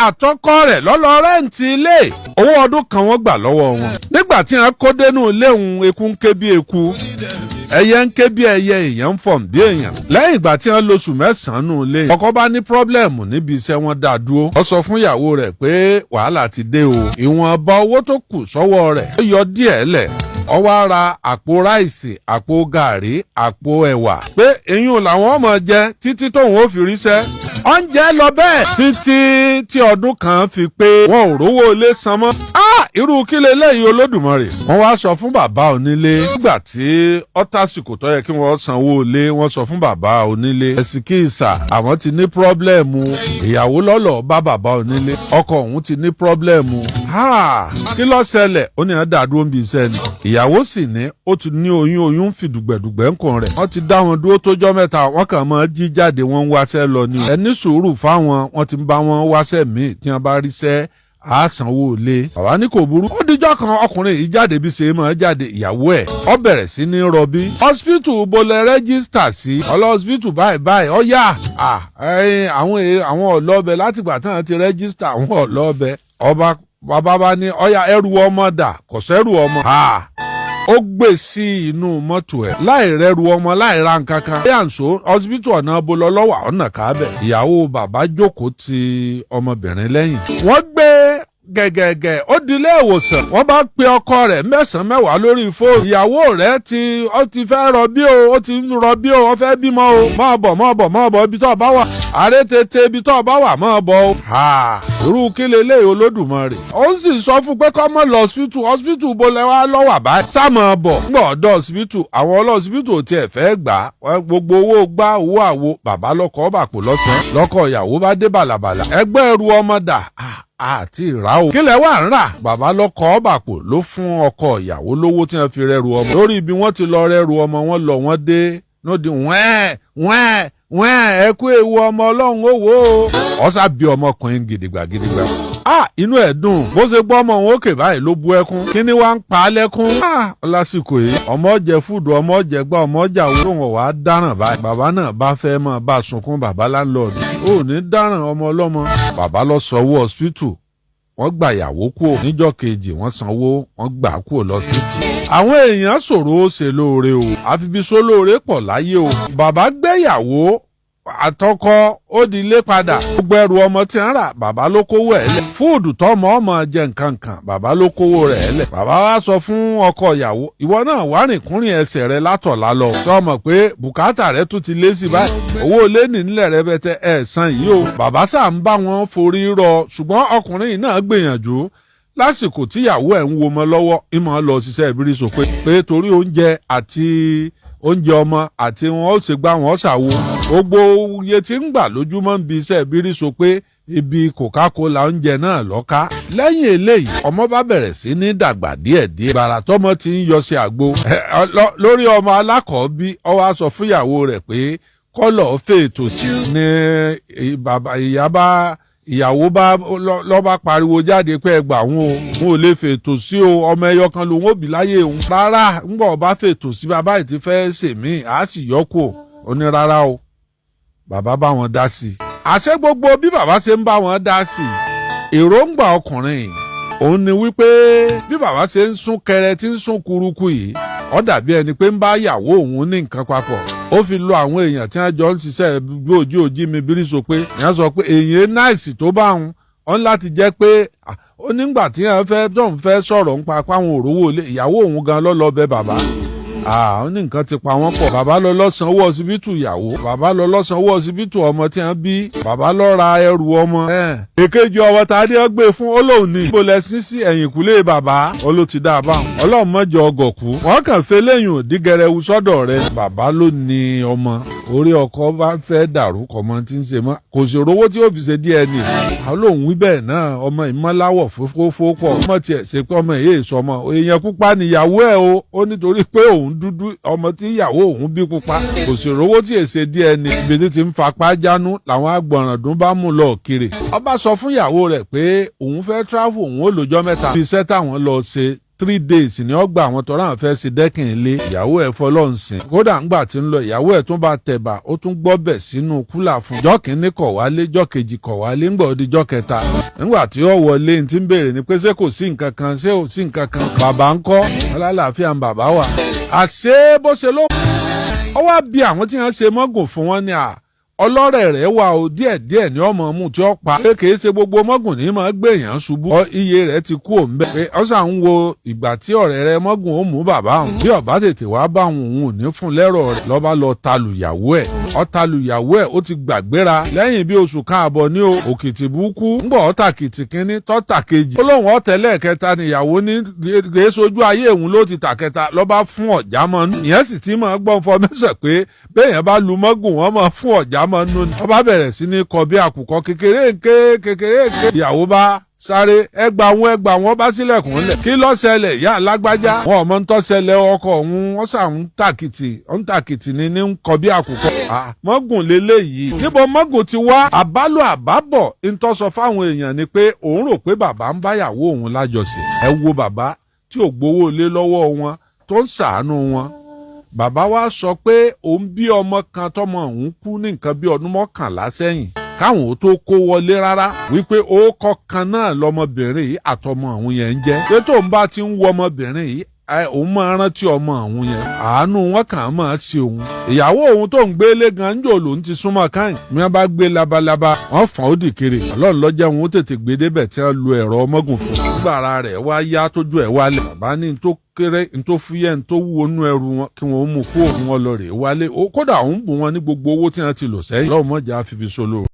àtọkọ rẹ̀ lọ́lọ́ rẹ́ǹtì ilé owó ọdún kan wọ́n gbà lọ́wọ́ wọn. nígbà tí wọ́n kó dénú ilé òun eku ń ké bí eku ẹyẹ ń ké bí ẹyẹ èèyàn ń fọ̀n bí èèyàn. lẹ́yìn ìgbà tí wọ́n lóṣù mẹ́sàn-án nù ilé ọkọ bá ní pírọ́blẹ̀mù níbi iṣẹ́ wọn dá dúró. ó sọ fún ìyàwó rẹ̀ pé wàhálà ti dé o. ìwọ̀nba owó tó kù sọ́wọ́ rẹ̀ ó yọ díẹ̀ lẹ̀. ó wá ra àpò ráìsì àpò gàrí àpò ẹ̀wà pé eyín làwọn ọmọ jẹ títí tóun ó fi ríṣẹ́. oúnjẹ lọ bẹ́ẹ̀ títí tí ọdún kan fi pé wọn ò rówó ilé san mọ́. irú kí leléyìí Olódùmarè. wọ́n wá sọ fún bàbá onílé nígbà tí ó tásìkò tó yẹ kí wọ́n sanwó ilé. wọ́n sọ fún bàbá onílé ẹ̀sìkìsà àwọn ti ní pírọ́blẹ̀mù. ìyàwó lọ́lọ́ bá bàbá onílé ọkọ òun ti ní pírọ́blẹ̀mù. kí ló ṣẹlẹ̀ ó ní àdàdúró ń bí iṣẹ́ ni. ìyàwó sì ní ó ti ní oyún fi dùgbẹ̀dùgbẹ̀ ńkùn rẹ̀. wọ́n ti dá wọn dúró tójọ́ mẹ́ta wọ́n kàn máa jí jáde wọ́n ń wáṣẹ́ lọ ni. ẹni sùúrù fáwọn wọ́n ti ń bá wọn wáṣẹ́ míì tí wọ́n bá ríṣẹ́ àsanwó ilé. bàbá ní kò burú. ó dijọ́ kan ọkùnrin yìí jáde bí ṣe máa jáde ìyàwó ẹ̀ ó bẹ̀rẹ̀ sí ní rọbí. hospital bolẹ̀ rẹ́gísítà sí ọlọ́ hospital báyìí ó yá àwọn ọ̀lọ́ọ̀bẹ látìgbà tí wọ́n ti rẹ́gísítà àwọn ọ̀lọ́ọ̀bẹ ọba bàbá bá ní ọ̀yà ẹrù ọmọ dà kò sẹ́rù ọmọ. ó gbé sí inú mọ́tò ẹ̀ láì rẹ́rù ọmọ láì ra nǹkan kan. yànso hospital ọ̀nà bolọ lọ́wọ́ ọ̀nà kábẹ̀. ìyàwó bàbá jókòó ti ọmọbìnrin lẹ́yìn. wọ́n gbé gẹ̀gẹ̀gẹ̀ ó di ilé ìwòsàn. wọ́n bá pe ọkọ rẹ̀ mẹ́sàn-án mẹ́wàá lórí fóònù. ìyàwó rẹ̀ ti fẹ́ rọbí o ó ti ń rọbí o ó fẹ́ bímọ o. máa bọ̀ ibi tó bá wà. ààrẹ tètè ibi tó bá wà máa bọ̀ o. irú kí leléyìí Olódùmarè. ó sì sọ fún pé kó má lọ hospital bolẹ̀ wá lọ́wọ́ àbá. sá máa bọ̀. ń gbọ́ ọ̀dọ̀ hospital àwọn ọlọ́hospital ò tiẹ̀ fẹ́ gbà á. gbogbo owó gbá owó àwo bàbá lọ́kọ̀ bàpò lọ́sàn-án. lọ́kọ̀ ìyàwó bá dé bàlàbàlà. ẹgbẹ́ ẹrù ọmọ dà àti ìrà o. kílẹ̀ wà ń rà. bàbá lọ́kọ̀ ọ̀bàpò ló fún ọkọ ìyàwó lówó tí wọ́n fi rẹ́rù ọmọ. lórí ibi wọ́n ti lọ rẹ́rù ọmọ wọn lọ wọ́n dé lóde wẹ́ẹ̀ ẹ kú ewu ọmọ ọlọ́run ó wò ó. ọ̀sà bí ọmọkùnrin gidigba. inú ẹ̀ dùn bó ṣe gbọ́ ọmọ òun òkè báyìí ló bú ẹkún. kíní wá ń pa á lẹ́kún. lásìkò yìí ọmọ jẹ fúdù ọmọ jẹ gbá ọmọ jà wúrò wọn wàá dáràn báyìí. bàbá náà bá fẹ́ mọ́ bá sunkún bàbá láńlọ́ọ̀dù. ó ní dáràn ọmọ ọlọ́mọ. bàbá lọ sanwó hospital wọ́n gbà yàwó kúò. níjọ́ kejì wọ́n sanwó wọ́n gbà kúò lọ́sítì. àwọn èèyàn ṣòro ó ṣe lóore o àfibiṣó lóore pọ̀ láyé o. bàbá gbéyàwó àtọkọ ó di ilé padà. gbogbo ẹrù ọmọ tí ń rà bàbá ló kówó ẹ̀ lẹ̀. fúùdù tọmọ ọmọ jẹ nǹkan kan bàbá ló kówó rẹ̀ lẹ̀. bàbá wa sọ fún ọkọ ìyàwó ìwọ náà wá rìn kúnrin ẹsẹ̀ rẹ látọ̀lá lọ. sọmọ pé bùkátà rẹ tún ti lé sí báyìí. owó lé nílẹ̀ rẹ bẹ́tẹ̀ ẹ̀ san yìí o. bàbá sà ń bá wọn forí rọ ṣùgbọ́n ọkùnrin náà gbìyànjú lásìkò tíyàwó ẹ̀ ń wo ọmọ lọ́wọ́ ìmọ̀ lọ ṣiṣẹ́ ìbírísọ pé torí oúnjẹ ọmọ àti wọn ó ṣe gbá wọn ṣàwo. gbogbo iye tí ń gbà lójúmọ́ ń bi iṣẹ́ ìbírísọ pé ibi Coca-Cola oúnjẹ náà lọ́ka. lẹ́yìn eléyìí ọmọ bá bẹ̀rẹ̀ sí ní dàgbà díẹ̀díẹ̀. bàrà tọmọ ti ń yọ sí àgbo. lórí ọmọ alákọ̀ọ́bí ó wá sọ fúnyàwó rẹ̀ pé kọ́lọ̀ fèètò sí ni ìyàwó lọ bá pariwo jáde pé ẹgbà wọn ò lè fètò sí o ọmọ ẹyọ kan lòun ò bí láyé òun. rárá ńgbà ọba fètò sí bàbá yìí ti fẹ́ ṣèmí àá sì yọkù ó ní rárá o. bàbá bá wọn dá sí i. àṣẹ gbogbo bí bàbá ṣe ń bá wọn dá sí i èròǹgbà ọkùnrin òun ni wípé bí bàbá ṣe ń sún kẹrẹ tí ń sún kuruku yìí ó dàbí ẹni pé ń bá yàwó òun ní nǹkan papọ̀. ó fi lo àwọn èèyàn tí wọ́n jọ ń ṣiṣẹ́ bí ojú mi bírí sọ pé ìyẹn sọ pé èèyàn náìsì tó bá òun ọ̀n láti jẹ́ pé ó nígbà tí wọ́n fẹ́ sọ̀rọ̀ ń pa páwọn òrówó ilé ìyàwó òun gan lọ́lọ́ bẹ bàbá. ó ní nǹkan ti pa wọ́n pọ̀. bàbá lọ lọ́sàn owó ọsibítù ìyàwó. bàbá lọ lọ́sàn owó ọsibítù ọmọ tí wọ́n bí. bàbá lọ ra ẹrù ọmọ. èkejì ọwọ́ ta ni wọ́n gbé fún olóhùn ní. ibo lẹ sí sí ẹ̀yìnkùlé bàbá. oló ti dá a bá wọn. ọlọ́run mọ́jọ ọgọ̀kú. wọ́n kàn fẹ́ lẹ́yìn òdígẹrẹwu sọ́dọ̀ rẹ̀. bàbá ló ní ọmọ. orí ọkọ bá fẹ́ dàrú kọ̀mọ́ tí ń ṣe mọ́. kò sí rówó tí ó fi ṣe DNA. olóhùn wí bẹ́ẹ̀ náà ọmọ ìmọ̀láwọ̀ fófófó pọ̀. ọmọ tiẹ̀ ṣe pé ọmọ èyí sọmọ. èèyàn pupa níyàwó ẹ̀ o. ó nítorí pé òun dúdú ọmọ tí ìyàwó òun bí pupa. kò sí rówó tí èsè DNA. ibi tí ti ń fapá jánu làwọn agbọ̀nràndún bá mú lọ kiri. ọba sọ fún ìyàwó rẹ̀ pé òun fẹ́ travel òun ó lọ́jọ́ mẹ́ta. ibi iṣẹ́ táwọn lọ ṣe 3 days ni ó gba àwọn tọ́ra àwọn fẹ́ sí dẹ́kìn ilé ìyàwó ẹ̀ fọlọ́nsìn kódà ńgbà tí ń lọ ìyàwó ẹ̀ tún bá tẹ̀bà ó tún gbọ́bẹ̀ sínú kúlà fún jọ́ kìíní kọ̀ wálé jọ́ kejì kọ̀ wálé ńgbà ó di jọ́ kẹta ńgbà tí ó wọlé ní ti ń béèrè ni pé ṣé kò sí nǹkan kan ṣé ò sí nǹkan kan bàbá ń kọ́ ọlálàáfíà ń bàbá wà àṣé bó ṣe ló ó wá bí àwọn tí wọ́n ṣe mọ́gùn fún wọn ni ọlọ́rẹ̀ rẹ̀ wà ó díẹ̀díẹ̀ ní ọmọ mú tí ó pa pé kìí ṣe gbogbo mọ́gùn ní máa gbé èèyàn ṣubú iye rẹ̀ ti kú òun bẹ́ẹ̀ pé ọ̀sà ń wo ìgbà tí ọ̀rẹ́ rẹ̀ mọ́gùn ó mú bàbá òun bí ọ̀bá tètè wá bá òun ò ní fún lẹ́rọ̀ rẹ̀ lọ́ba lọ talùyàwó ẹ̀ ọ̀talùyàwó ẹ̀ ó ti gbàgbéra lẹ́yìn bí oṣù káàbọ̀ ní òkìtì burúkú ńgbọ̀ ọ̀tàkìtì kínní tọ́tà kejì ó lóun ọ̀tẹ̀lẹ̀ kẹta níyàwó ní kìí sojú ayé òun ló ti tà kẹta lọ́ba fún ọ̀já mọ́nú ìyẹn sì ti máa gbọ́n fọmẹ́sẹ̀ pé béèyàn bá lu mọ́gùn wọ́n máa fún ọ̀já mọ́nú ni wọ́n bá bẹ̀rẹ̀ sí ní kọ bí àkùkọ kékeré ńké ìyàwó bá sáré ẹgbà wọn bá sílẹ̀kùn lẹ̀ kí ló ṣẹlẹ̀ ìyá alágbájá wọn ọmọ ń tó ṣẹlẹ̀ ọkọ òun wọ́n sà ń tàkìtì ní ń kọ bí àkùkọ mọ́gùn lélẹ́yìí níbo mọ́gùn ti wá àbálò àbábọ̀ ń tó sọ fáwọn èèyàn ni pé òun rò pé bàbá ń báyàwó òun lájọṣe ẹ wo bàbá tí ò gbowó lé lọ́wọ́ wọn tó ń ṣàánú wọn bàbá wa sọ pé òun bí ọmọ kan tọmọ òun kú ní nǹkan bí ọdún 11 sẹ́yìn káwọn ò tó kó wọlé rárá wípé orúkọ kan náà lọmọbìnrin yìí àtọmọ òun yẹn ń jẹ́ pé tóun bá ti ń wo ọmọbìnrin yìí òun máa rántí ọmọ òun yẹn àánú wọn kàn án máa ṣe òun ìyàwó òun tó ń gbé lé gan ń jò lòun ti súnmọ́ káyìn mi wọn bá gbé labalábá wọn fọ́n ó dì kiri ọlọ́run lọ́jọ́ wọn ó tètè gbé débẹ̀ tí wọ́n lu ẹ̀rọ ọmọgùn fún un nígbà ara rẹ̀ wá yá tójú ẹ̀ wálẹ̀ bàbá ní tó kéré ntó fúyẹ́ ntó wúwo nú ẹrù wọn kí wọ́n mú kó òun wọn lọ rè wálé kódà òun bù wọn ní gbogbo owó tí wọ́n ti lò sẹ́yìn lọ́wọ́ mọ́jà fìbí solo.